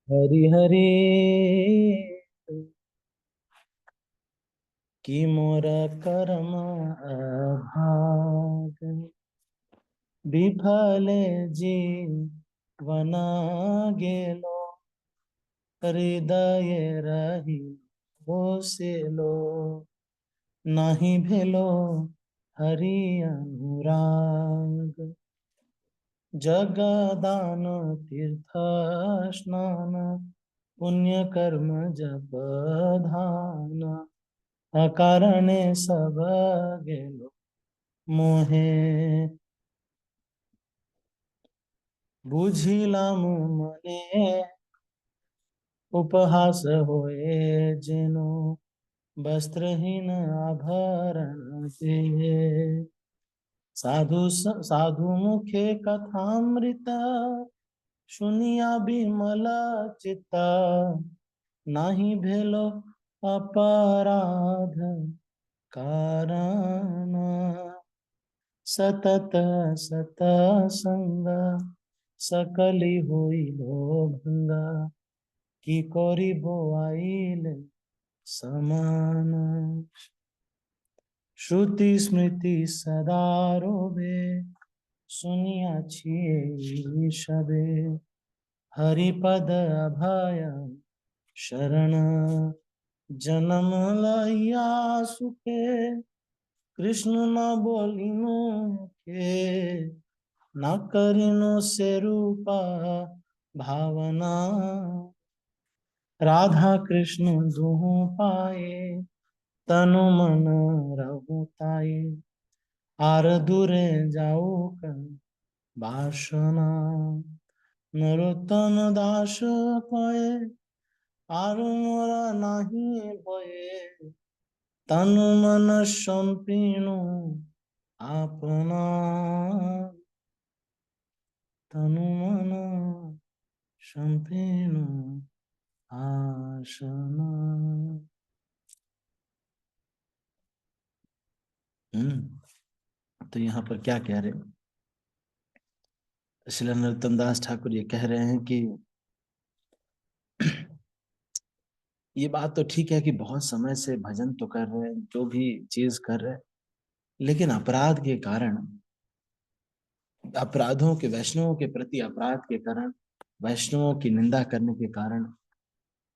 हरि हरि की मोर कर्म अभाग विफले जीवन गेलो हृदय रही बोसेलो नहीं भेलो हरि अनुराग जगदान तीर्थ स्नान पुण्य कर्म जप धान अकारणे सब गेलो मोहे बुझिलामु मने उपहास होए जेनो वस्त्रहीन आभरण दिए साधु मुखे कथामृत सुनिया बिमल चित्त नाही भेलो अपराध कारण सतत सत संग सकली होइलो भंगा की करिबो आइल समान श्रुति स्मृति सदा रोबे सुनिया छिए सबे हरिपद अभय शरण जन्म लइया सुखे कृष्ण न बोलिनु के न करिनु से रूपा भावना राधा कृष्ण दुहु पाए तनु मन रहु ताई आर दूरे जाऊ कर बासना नरोत्तम दास कहे आर मोरा नहीं भये तनु मन संपीनु आपना तनु मन संपीनु आसना। तो यहाँ पर क्या कह रहे हैं? श्री नरोत्तम दास ठाकुर ये कह रहे हैं कि ये बात तो ठीक है कि बहुत समय से भजन तो कर रहे हैं, जो भी चीज कर रहे हैं, लेकिन अपराध के कारण, अपराधों के, वैष्णवों के प्रति अपराध के कारण, वैष्णवों की निंदा करने के कारण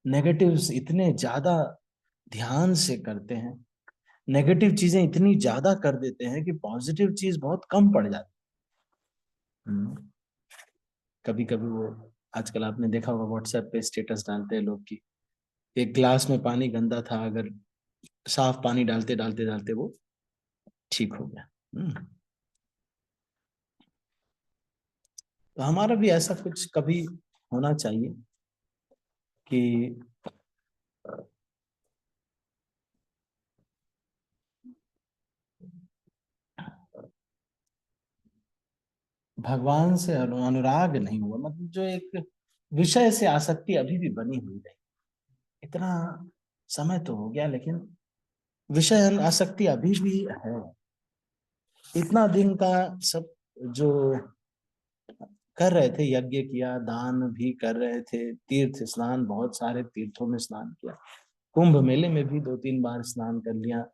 नेगेटिव्स इतने ज्यादा ध्यान से करते हैं, नेगेटिव चीजें इतनी ज्यादा कर देते हैं कि पॉजिटिव चीज बहुत कम पड़ जाती है। कभी कभी वो आजकल आपने देखा होगा व्हाट्सएप पे स्टेटस डालते हैं लोग की एक ग्लास में पानी गंदा था, अगर साफ पानी डालते डालते डालते वो ठीक हो गया। तो हमारा भी ऐसा कुछ कभी होना चाहिए कि भगवान से अनुराग नहीं हुआ, मतलब जो एक विषय से आसक्ति अभी भी बनी हुई रही। इतना समय तो हो गया लेकिन विषय आसक्ति अभी भी है। इतना दिन का सब जो कर रहे थे, यज्ञ किया, दान भी कर रहे थे, तीर्थ स्नान, बहुत सारे तीर्थों में स्नान किया, कुंभ मेले में भी 2-3 बार स्नान कर लिया,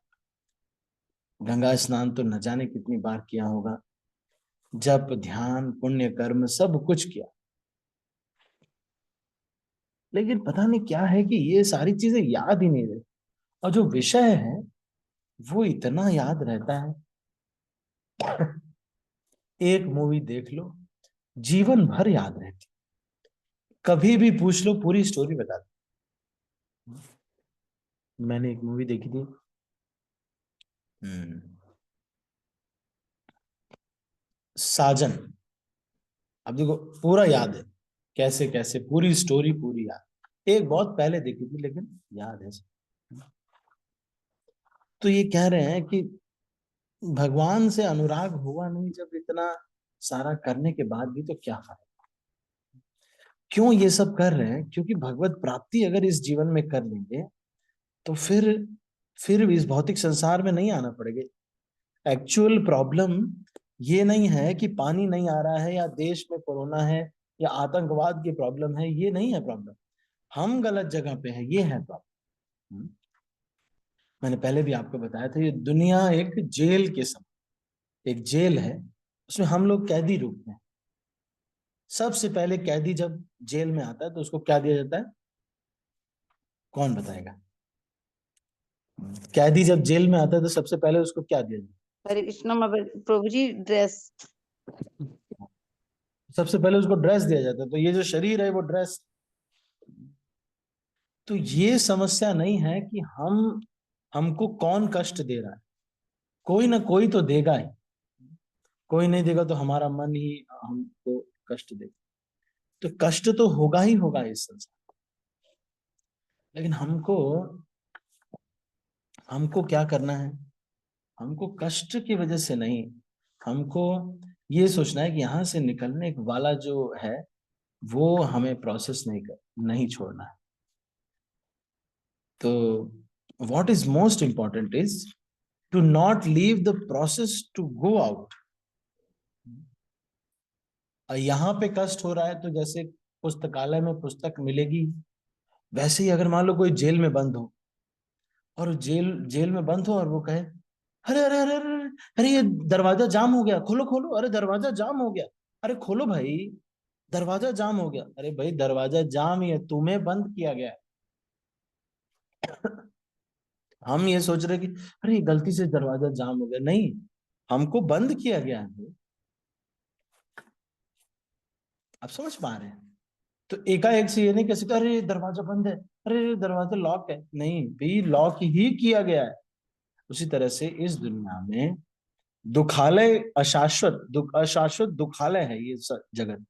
गंगा स्नान तो न जाने कितनी बार किया होगा, जप ध्यान पुण्य कर्म सब कुछ किया, लेकिन पता नहीं क्या है कि ये सारी चीजें याद ही नहीं रहती। और जो विषय है वो इतना याद रहता है। एक मूवी देख लो, जीवन भर याद रहती, कभी भी पूछ लो पूरी स्टोरी बता दो। मैंने एक मूवी देखी थी, हम्म, साजन। अब देखो पूरा याद है, कैसे कैसे पूरी स्टोरी पूरी याद, एक बहुत पहले देखी थी लेकिन याद है। तो ये कह रहे हैं कि भगवान से अनुराग हुआ नहीं, जब इतना सारा करने के बाद भी तो क्या फायदा। क्यों ये सब कर रहे हैं? क्योंकि भगवत प्राप्ति अगर इस जीवन में कर लेंगे तो फिर इस भौतिक संसार में नहीं आना पड़ेगा। एक्चुअल प्रॉब्लम ये नहीं है कि पानी नहीं आ रहा है या देश में कोरोना है या आतंकवाद की प्रॉब्लम है, ये नहीं है प्रॉब्लम। हम गलत जगह पे हैं, ये है प्रॉब्लम। मैंने पहले भी आपको बताया था, ये दुनिया एक जेल के समान, एक जेल है, उसमें हम लोग कैदी रूप में। सबसे पहले कैदी जब जेल में आता है तो उसको क्या दिया जाता है, कौन बताएगा? कैदी जब जेल में आता है तो सबसे पहले उसको क्या दिया जाता हरे कृष्णा प्रभु जी, ड्रेस। है? सबसे पहले उसको ड्रेस दिया जाता है। तो ये जो शरीर है वो ड्रेस। तो ये समस्या नहीं है कि हमको कौन कष्ट दे रहा है, कोई ना कोई तो देगा ही। कोई नहीं देगा तो हमारा मन ही हमको कष्ट देगा। तो कष्ट तो होगा ही होगा इस संसार। लेकिन हमको हमको क्या करना है? हमको कष्ट की वजह से नहीं, हमको ये सोचना है कि यहां से निकलने वाला जो है वो हमें प्रोसेस नहीं छोड़ना है। तो what is most important is to not leave the process to go out. यहाँ पे कष्ट हो रहा है तो जैसे पुस्तकालय में पुस्तक मिलेगी, वैसे ही अगर मान लो कोई जेल में बंद हो, और जेल जेल में बंद हो और वो कहे, अरे अरे अरे अरे अरे अरे, ये दरवाजा जाम हो गया, खोलो खोलो, अरे दरवाजा जाम हो गया, अरे खोलो भाई, दरवाजा जाम हो गया। अरे भाई दरवाजा जाम ही है, तुम्हें बंद किया गया है। हम ये सोच रहे कि अरे गलती से दरवाजा जाम हो गया, नहीं, हमको बंद किया गया है। आप समझ पा रहे हैं? तो एकाएक से ये नहीं कह सकते अरे दरवाजा बंद है, अरे दरवाजा लॉक है, नहीं भी, लॉक ही किया गया है। उसी तरह से इस दुनिया में दुखालय अशाश्वत, अशाश्वत दुखालय है ये जगत,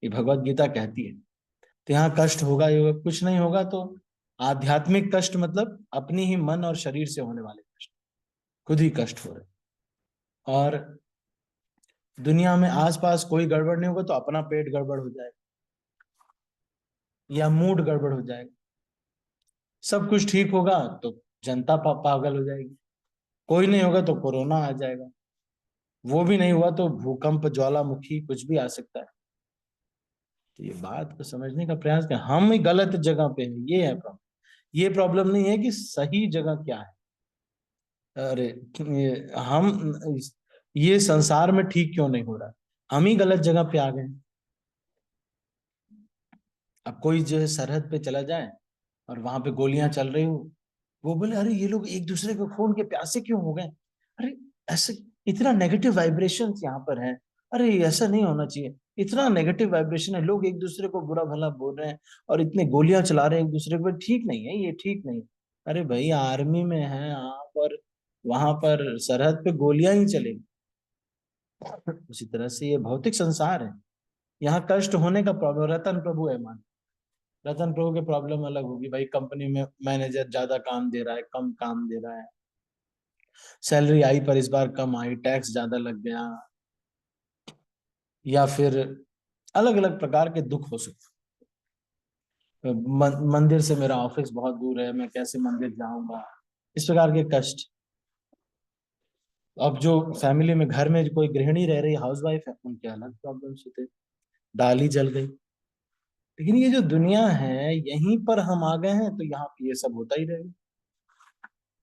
ये भगवत गीता कहती है। तो यहाँ कष्ट होगा ही होगा, कुछ नहीं होगा तो आध्यात्मिक कष्ट मतलब अपनी ही मन और शरीर से होने वाले कष्ट, खुद ही कष्ट हो रहे। और दुनिया में आसपास कोई गड़बड़ नहीं होगा तो अपना पेट गड़बड़ हो जाएगा या मूड गड़बड़ हो जाएगा। सब कुछ ठीक होगा तो जनता पागल हो जाएगी। कोई नहीं होगा तो कोरोना आ जाएगा। वो भी नहीं हुआ तो भूकंप, ज्वालामुखी, कुछ भी आ सकता है। तो ये बात को समझने का प्रयास कर, हम ही गलत जगह पे हैं, ये है प्रॉब्लम। ये प्रॉब्लम नहीं है कि सही जगह क्या है। अरे हम ये संसार में ठीक क्यों नहीं हो रहा, हम ही गलत जगह पे आ गए। अब कोई जो है सरहद पे चला जाए और वहां पे गोलियां चल रही हो, वो बोले अरे ये लोग एक दूसरे को खून के प्यासे क्यों हो गए, अरे ऐसे इतना नेगेटिव वाइब्रेशन यहाँ पर है, अरे ऐसा नहीं होना चाहिए, इतना नेगेटिव वाइब्रेशन है, लोग एक दूसरे को बुरा भला बोल रहे हैं और इतने गोलियां चला रहे हैं एक दूसरे को, ठीक नहीं है ये, ठीक नहीं। अरे भाई आर्मी में है आप और वहां पर सरहद पे गोलियां ही चलेगी। उसी तरह से ये भौतिक संसार है, यहाँ कष्ट होने का प्रॉब्लम, रतन प्रभु है मान, रतन प्रभु के प्रॉब्लम अलग होगी, भाई कंपनी में मैनेजर ज्यादा काम दे रहा है, कम काम दे रहा है, सैलरी आई पर इस बार कम आई, टैक्स ज्यादा लग गया, या फिर अलग अलग प्रकार के दुख हो सकते हैं। मंदिर से मेरा ऑफिस बहुत दूर है, मैं कैसे मंदिर जाऊंगा, इस प्रकार के कष्ट। अब जो फैमिली में घर में कोई गृहिणी रह रही, हाउस वाइफ है, उनके अलग प्रॉब्लम्स होते हैं, दाल ही जल गई। लेकिन ये जो दुनिया है यहीं पर हम आ गए हैं तो यहाँ पे ये सब होता ही रहेगा।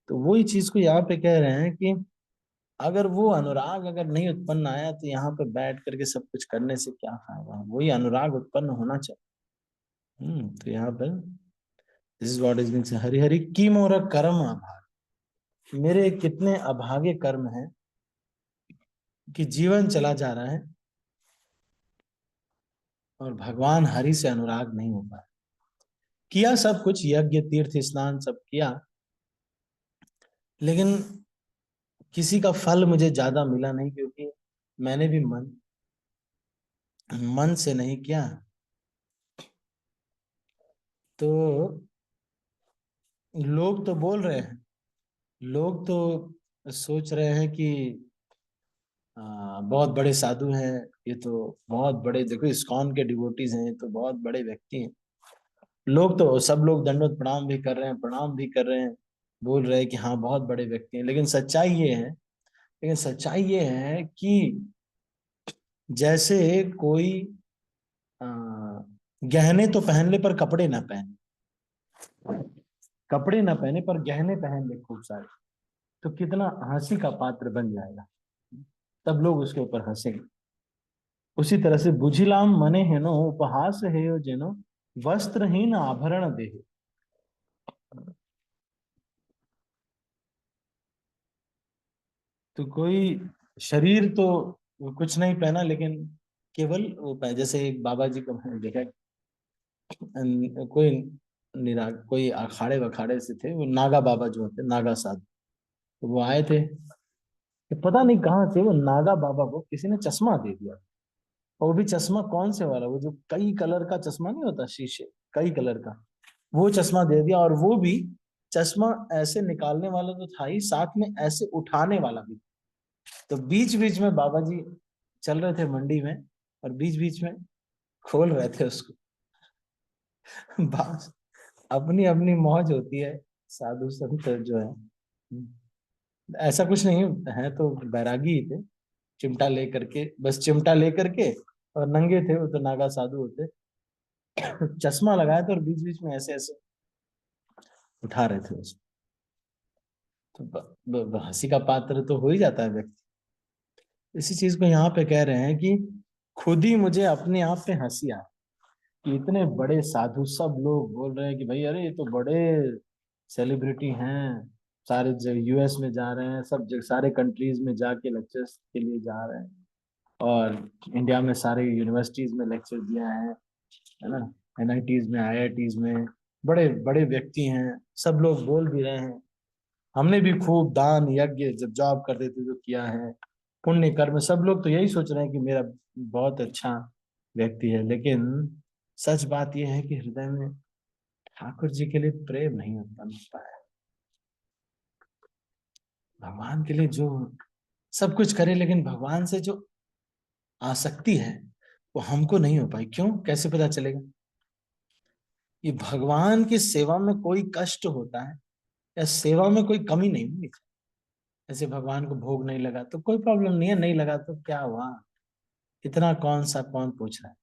तो वही चीज को यहाँ पे कह रहे हैं कि अगर वो अनुराग अगर नहीं उत्पन्न आया तो यहाँ पे बैठ करके सब कुछ करने से क्या फायदा, वही अनुराग उत्पन्न होना चाहिए। तो यहाँ पे this is what is mean, Hari Hari की मोर कर्म अभाग, मेरे कितने अभागे कर्म हैं कि जीवन चला जा रहा है और भगवान हरि से अनुराग नहीं हो पाया। किया सब कुछ, यज्ञ तीर्थ स्नान सब किया, लेकिन किसी का फल मुझे ज्यादा मिला नहीं, क्योंकि मैंने भी मन से नहीं किया। तो लोग तो बोल रहे हैं, लोग तो सोच रहे हैं कि बहुत बड़े साधु हैं, ये तो बहुत बड़े, देखो इस्कॉन के डिवोटीज हैं, ये तो बहुत बड़े व्यक्ति हैं। लोग तो सब लोग दंडवत प्रणाम भी कर रहे हैं, प्रणाम भी कर रहे हैं, बोल रहे हैं कि हाँ बहुत बड़े व्यक्ति हैं। लेकिन सच्चाई ये है कि जैसे कोई आ, गहने तो पहनने पर कपड़े ना पहने, कपड़े ना पहने पर गहने पहन ले खूब सारे, तो कितना हंसी का पात्र बन जाएगा, तब लोग उसके ऊपर हंसेंगे। उसी तरह से बुझिलाम मने हेनो उपहास है जेनो वस्त्रहीन आभरण देहे। तो कोई शरीर तो कुछ नहीं पहना, लेकिन केवल वो जैसे एक बाबा जी को मैंने देखा, कोई कोई अखाड़े वखाड़े से थे, वो नागा बाबा जो होते, नागा साधु, तो वो आए थे, तो पता नहीं कहाँ से वो नागा बाबा को किसी ने चश्मा दे दिया। और वो भी चश्मा कौन से वाला, वो जो कई कलर का चश्मा नहीं होता, शीशे कई कलर का, वो चश्मा दे दिया। और वो भी चश्मा ऐसे निकालने वाला तो था ही, साथ में ऐसे उठाने वाला भी। तो बीच बीच में बाबा जी चल रहे थे मंडी में, और बीच बीच में खोल रहे थे उसको। बस अपनी अपनी मौज होती है साधु संत जो है। ऐसा कुछ नहीं है, तो बैरागी ही थे, चिमटा लेकर के, बस चिमटा लेकर के, और नंगे थे, वो तो नागा साधु होते। चश्मा लगाया था और बीच बीच में ऐसे ऐसे उठा रहे थे उसको। तो हंसी का पात्र तो हो ही जाता है व्यक्ति। इसी चीज को यहाँ पे कह रहे हैं कि खुद ही मुझे अपने आप पे हंसी आ, कि इतने बड़े साधु सब लोग बोल रहे हैं कि भाई अरे ये तो बड़े सेलिब्रिटी हैं, सारे यूएस में जा रहे हैं, सब सारे कंट्रीज में जाके लेक्चर्स के लिए जा रहे हैं, और इंडिया में सारे यूनिवर्सिटीज में लेक्चर दिया है ना, एनआईटीज में, आईआईटीज में, बड़े बड़े व्यक्ति हैं, सब लोग बोल भी रहे हैं। हमने भी खूब दान यज्ञ जब जॉब करते थे तो किया है, पुण्य कर्म, सब लोग तो यही सोच रहे हैं कि मेरा बहुत अच्छा व्यक्ति है। लेकिन सच बात यह है कि हृदय में ठाकुर जी के लिए प्रेम नहीं उत्पन्न होता है। भगवान के लिए जो सब कुछ करे, लेकिन भगवान से जो आसक्ति है वो हमको नहीं हो पाई। क्यों, कैसे पता चलेगा? ये भगवान की सेवा में कोई कष्ट होता है या सेवा में कोई कमी नहीं हुई, ऐसे भगवान को भोग नहीं लगा तो कोई प्रॉब्लम नहीं है, नहीं लगा तो क्या हुआ, इतना कौन पूछ रहा है।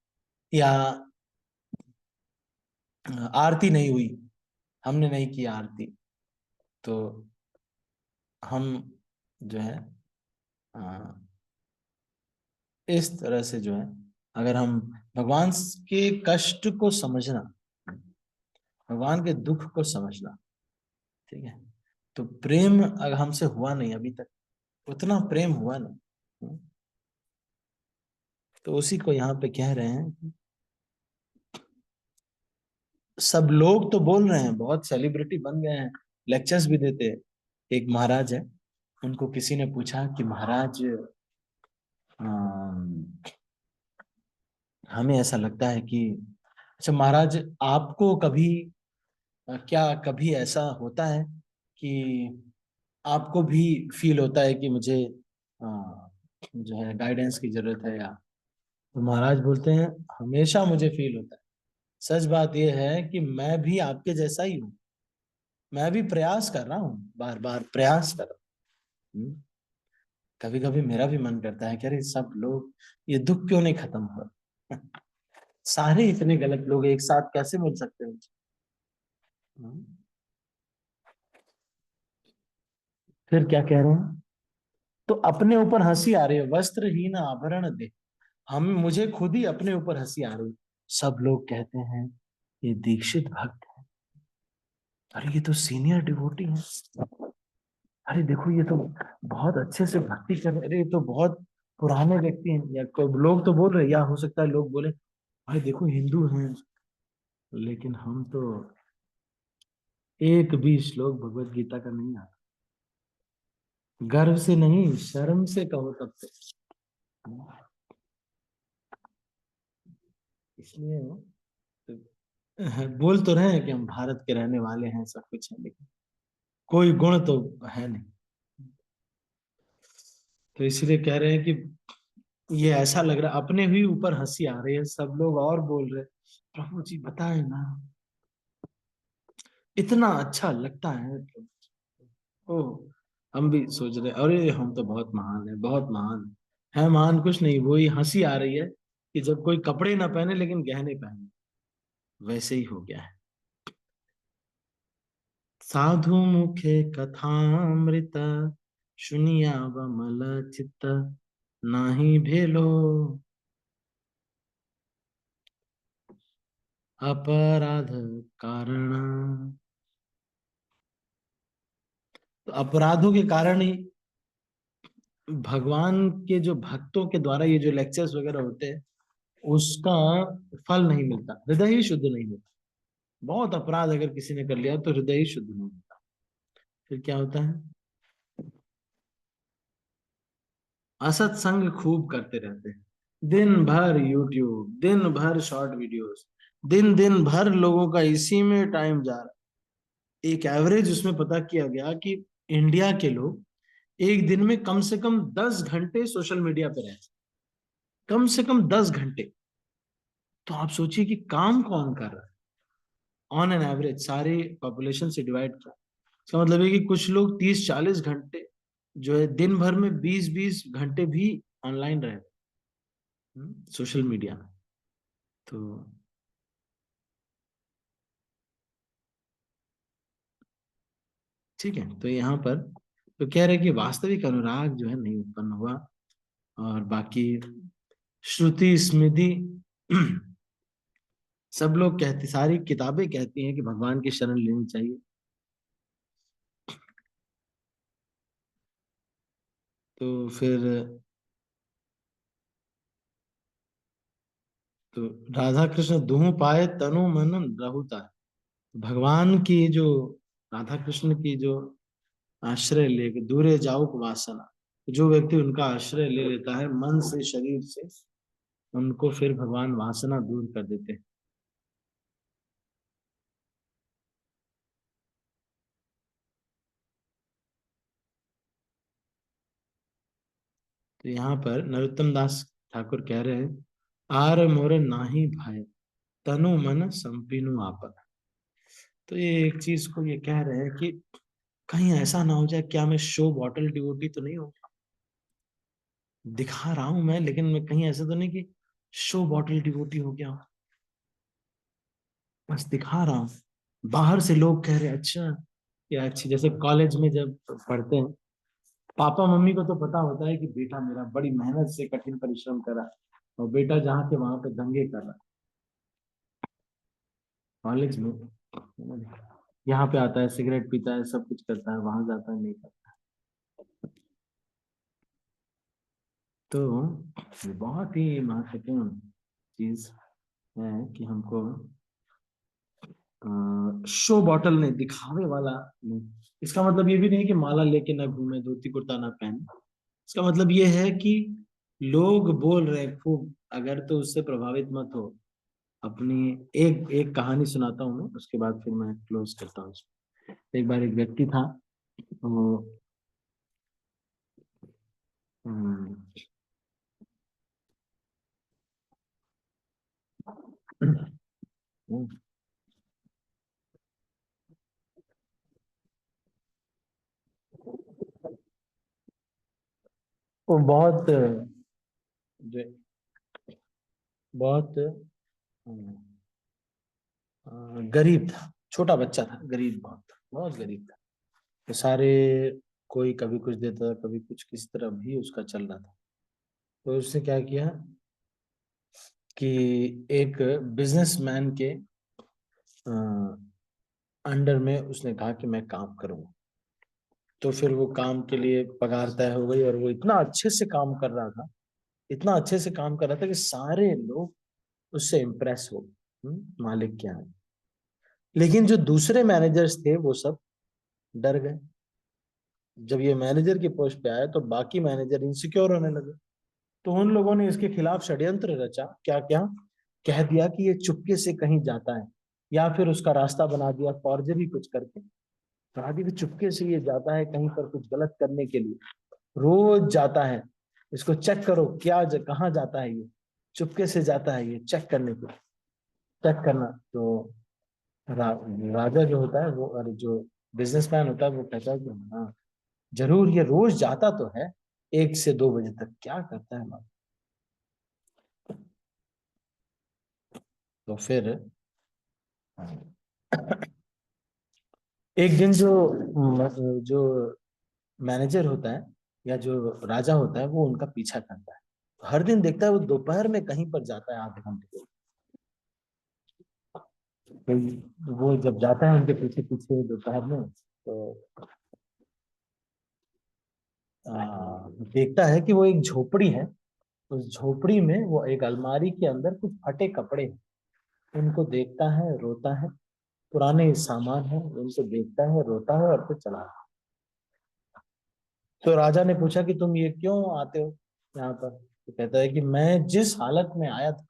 या आरती नहीं हुई, हमने नहीं की आरती, तो हम जो है इस तरह से जो है, अगर हम भगवान के कष्ट को समझना, भगवान के दुख को समझना, ठीक है, तो प्रेम अगर हमसे हुआ नहीं अभी तक, उतना प्रेम हुआ नहीं। तो उसी को यहाँ पे कह रहे हैं, सब लोग तो बोल रहे हैं, बहुत सेलिब्रिटी बन गए हैं, लेक्चर्स भी देते हैं। एक महाराज है, उनको किसी ने पूछा कि महाराज हमें ऐसा लगता है कि, अच्छा महाराज आपको कभी क्या कभी ऐसा होता है कि आपको भी फील होता है कि मुझे अ, जो है गाइडेंस की जरूरत है? या तो महाराज बोलते हैं, हमेशा मुझे फील होता है। सच बात यह है कि मैं भी आपके जैसा ही हूँ, मैं भी प्रयास कर रहा हूँ, बार बार प्रयास कर रहा हूँ। कभी कभी मेरा भी मन करता है कि अरे सब लोग, ये दुख क्यों नहीं खत्म हो? सारे इतने गलत लोग एक साथ कैसे मिल सकते हैं? हम्म। फिर क्या कह रहे हैं? तो अपने ऊपर हंसी आ रही है, वस्त्रहीन आभरण दे, हम मुझे खुद ही अपने ऊपर हंसी आ रही। सब लोग कहते हैं ये दीक्षित भक्त है, अरे ये तो सीनियर डिवोटी है, अरे देखो ये तो बहुत अच्छे से भक्ति कर रहे, अरे ये तो बहुत पुराने व्यक्ति हैं। या लोग तो बोल रहे, या हो सकता है लोग बोले भाई देखो हिंदू हैं, लेकिन हम तो एक भी श्लोक भगवत गीता का नहीं आता। गर्व से नहीं, शर्म से कहो तब तो। इसलिए बोल तो रहे हैं कि हम भारत के रहने वाले हैं, सब कुछ है, लेकिन कोई गुण तो है नहीं। तो इसलिए कह रहे हैं कि ये ऐसा लग रहा है, अपने ही ऊपर हंसी आ रही है, सब लोग और बोल रहे, प्रभु जी बताए ना, इतना अच्छा लगता है। ओ, हम भी सोच रहे अरे हम तो बहुत महान है, बहुत महान है, महान कुछ नहीं, वही हंसी आ रही है कि जब कोई कपड़े ना पहने लेकिन गहने पहने, वैसे ही हो गया है। साधु मुखे कथामृत सुनिया बमल चित्त नाही भेलो अपराध कारण। तो अपराधों के कारण ही भगवान के जो भक्तों के द्वारा ये जो लेक्चर्स वगैरह होते हैं उसका फल नहीं मिलता, हृदय ही शुद्ध नहीं होता। बहुत अपराध अगर किसी ने कर लिया तो हृदय ही शुद्ध नहीं होता। फिर क्या होता है, असत संग खूब करते रहते हैं, दिन भर यूट्यूब, दिन भर शॉर्ट वीडियोस, दिन दिन भर लोगों का इसी में टाइम जा रहा है। एक एवरेज उसमें पता किया गया कि इंडिया के लोग एक दिन में कम से कम 10 घंटे सोशल मीडिया पे रहते हैं, कम से कम 10 घंटे। तो आप सोचिए कि काम कौन कर रहा है ऑन एन एवरेज सारे पॉपुलेशन से डिवाइड कर। इसका मतलब है कि कुछ लोग 30-40 घंटे जो है दिन भर में 20-20 घंटे भी ऑनलाइन रहे सोशल मीडिया में। तो ठीक है, तो यहाँ पर तो कह रहे हैं कि वास्तविक अनुराग जो है नहीं उत्पन्न हुआ। और बाकी श्रुति स्मृति सब लोग कहते, सारी किताबें कहती हैं कि भगवान की शरण लेनी चाहिए। तो फिर तो राधा कृष्ण दुहु पाए तनु मन रहुता। भगवान की जो राधा कृष्ण की जो आश्रय लेके दूरे जाऊक वासना, जो व्यक्ति उनका आश्रय ले लेता है मन से शरीर से, उनको फिर भगवान वासना दूर कर देते हैं। तो यहाँ पर नरोत्तम दास ठाकुर कह रहे हैं, आर मोर नाही भाई तनु मन संपीनु आपन। तो ये एक चीज को ये कह रहे हैं कि कहीं ऐसा ना हो जाए, क्या मैं शो बॉटल डिवोटी तो नहीं हूँ, दिखा रहा हूं मैं, लेकिन मैं कहीं ऐसा तो नहीं कि शो बॉटल डिवोटी हो गया हूं, बस दिखा रहा हूं। बाहर से लोग कह रहे हैं अच्छा या अच्छी, जैसे कॉलेज में जब पढ़ते हैं, पापा मम्मी को तो पता होता है कि बेटा मेरा बड़ी मेहनत से कठिन परिश्रम करा और बेटा जहाँ के वहां पे दंगे कर रहा। कॉलेज में यहाँ पे आता है, सिगरेट पीता है, सब कुछ करता है, वहां जाता है नहीं करता। तो ये बहुत ही महत्वपूर्ण चीज है कि हमको शो बॉटल नहीं, दिखावे वाला नहीं। इसका मतलब ये भी नहीं कि माला लेके ना घूमे, धोती कुर्ता ना पहने। इसका मतलब ये है कि लोग बोल रहे हैं खूब, अगर तो उससे प्रभावित मत हो। अपनी एक एक कहानी सुनाता हूँ मैं, उसके बाद फिर मैं क्लोज करता हूँ। एक बार एक व्यक्ति था, वो हम्म, वो बहुत जो बहुत गरीब था, छोटा बच्चा था, गरीब बहुत था, बहुत गरीब था। तो सारे कोई कभी कुछ देता था, कभी कुछ, किसी तरह भी उसका चल रहा था। तो उसने क्या किया कि एक बिजनेसमैन के अंडर में उसने कहा कि मैं काम करूंगा। तो फिर वो काम के लिए पगार तय हो गई, और वो इतना अच्छे से काम कर रहा था, इतना अच्छे से काम कर रहा था कि सारे लोग उससे इम्प्रेस हो गए मालिक के यहाँ। लेकिन जो दूसरे मैनेजर्स थे वो सब डर गए। जब ये मैनेजर की पोस्ट पे आया तो बाकी मैनेजर इनसिक्योर होने लगे। तो उन लोगों ने इसके खिलाफ षड्यंत्र रचा। क्या क्या कह दिया कि ये चुपके से कहीं जाता है, या फिर उसका रास्ता बना दिया फॉर्जरी कुछ करके, कहा कि चुपके से ये जाता है कहीं पर कुछ गलत करने के लिए, रोज जाता है, इसको चेक करो क्या कहाँ जाता है ये, चुपके से जाता है ये, चेक करने के लिए। चेक करना तो राजा जो होता है वो, अरे जो बिजनेसमैन होता है वो कहता है कि हाँ जरूर ये रोज जाता तो है 1 से 2 बजे तक, क्या करता है मालूम। तो फिर एक दिन जो मैनेजर होता है या जो राजा होता है वो उनका पीछा करता है। हर दिन देखता है वो दोपहर में कहीं पर जाता है आधे घंटे के लिए। तो वो जब जाता है उनके पीछे पीछे दोपहर में, तो देखता है कि वो एक झोपड़ी है। उस झोपड़ी में वो एक अलमारी के अंदर कुछ फटे कपड़े हैं। उनको देखता है, रोता है। पुराने सामान है, उनको देखता है, रोता है और फिर चला आता है। तो राजा ने पूछा कि तुम ये क्यों आते हो यहाँ पर? तो कहता है कि मैं जिस हालत में आया था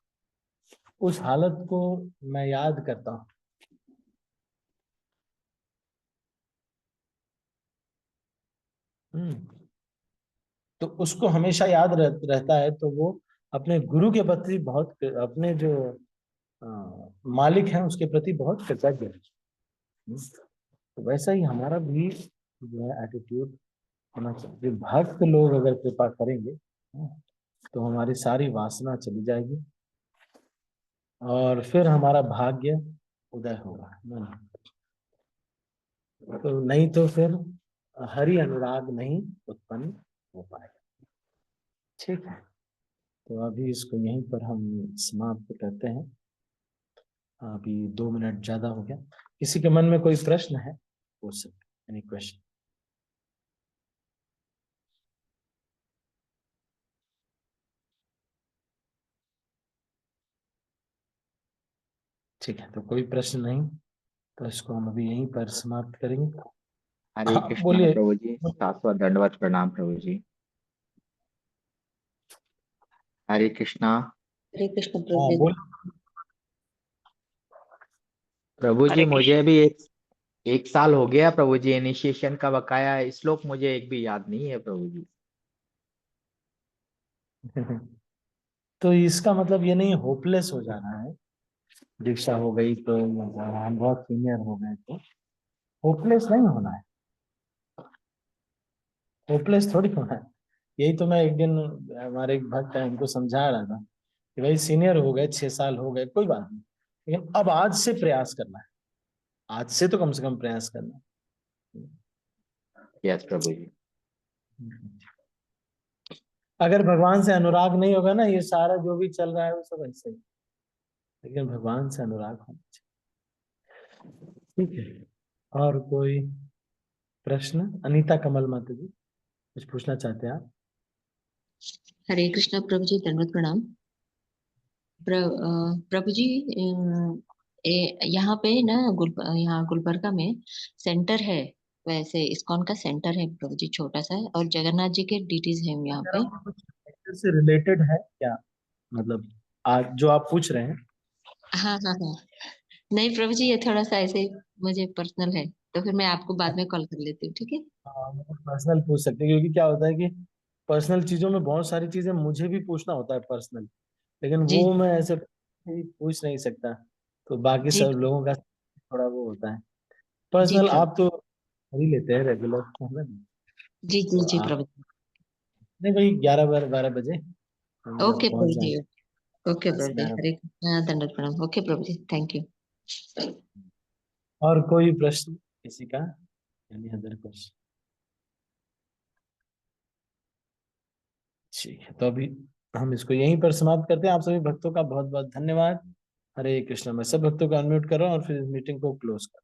उस हालत को मैं याद करता हूँ। हम्म, तो उसको हमेशा याद रहता है, तो वो अपने गुरु के प्रति बहुत, अपने जो अ, मालिक हैं उसके प्रति बहुत कृतज्ञ है। तो वैसा ही हमारा भी जो है एटीट्यूड होना चाहिए। भक्त लोग अगर कृपा करेंगे तो हमारी सारी वासना चली जाएगी और फिर हमारा भाग्य उदय होगा। तो नहीं तो फिर हरि अनुराग नहीं उत्पन्न हो पाएगा। ठीक है, तो अभी इसको यहीं पर हम समाप्त करते हैं। अभी 2 मिनट ज्यादा हो गया। किसी के मन में कोई प्रश्न है पूछ सकते, एनी क्वेश्चन? ठीक है, तो कोई प्रश्न नहीं, तो इसको हम अभी यहीं पर समाप्त करेंगे। हरे हाँ कृष्णा बोलिए। प्रभु जी, शाश्वत दंडवत प्रणाम प्रभु जी। हरे कृष्णा। हरे कृष्ण हाँ प्रभु। बोल। प्रभु जी हरे मुझे कृष्ण। भी एक साल हो गया प्रभु जी, इनिशिएशन का बकाया श्लोक मुझे एक भी याद नहीं है प्रभु जी। तो इसका मतलब ये नहीं होपलेस हो जाना है। दीक्षा हो गई तो मतलब हम बहुत सीनियर हो गए तो होपलेस नहीं होना है। होपलेस थोड़ी होना है। यही तो मैं एक दिन हमारे एक भक्त है उनको समझा रहा था कि भाई सीनियर हो गए, 6 साल हो गए, कोई बात नहीं, लेकिन अब आज से प्रयास करना है। आज से तो कम से कम प्रयास करना यस प्रभु जी। है। अगर भगवान से अनुराग नहीं होगा ना, ये सारा जो भी चल रहा है वो सब ऐसे ही। लेकिन भगवान से अनुराग होना चाहिए। ठीक है, और कोई प्रश्न? अनीता कमल माता जी कुछ पूछना चाहते हैं आप? हरे कृष्ण प्रभु जी, दंडवत प्रणाम। प्रभु जी, यहाँ पे ना यहाँ गुलबर्गा में सेंटर है। वैसे इस्कॉन का सेंटर है प्रभु जी, छोटा सा है, और जगन्नाथ जी के डीटीज है यहाँ अगर पे। आपको कुछ sector से रिलेटेड है क्या, मतलब आज जो आप पूछ रहे हैं? हाँ हाँ हाँ। नहीं प्रभु जी, ये थोड़ा सा ऐसे मुझे पर्सनल है, तो फिर मैं आपको बाद में कॉल कर लेती हूँ, ठीक है? हाँ, मतलब पर्सनल पूछ सकते हैं, क्योंकि क्या होता है कि पर्सनल चीजों में बहुत सारी चीजें मुझे भी पूछना होता है पर्सनल, लेकिन जी वो मैं ऐसे पूछ नहीं सकता। तो बाकी जी सब लोगों का थोड़ा वो होता है जी पर्सनल। प्रभु। आप तो कर ही लेते हैं रेगुलर, है ना? जी जी तो जी आप प्रभु। नहीं भाई 11-12 बजे हम जब ओके पहुंच प्रभु जी। जाएंगे ओके दस प्रभु जी, ग्यारह हरे कृष्ण, दंडवत प्रणाम। ओके प्रभु जी, थैंक यू। और कोई प्रश्न किसी का? Any other question? ठीक है, तो अभी हम इसको यहीं पर समाप्त करते हैं। आप सभी भक्तों का बहुत बहुत धन्यवाद। हरे कृष्णा। मैं सब भक्तों को अनम्यूट कर रहा हूँ और फिर इस मीटिंग को क्लोज कर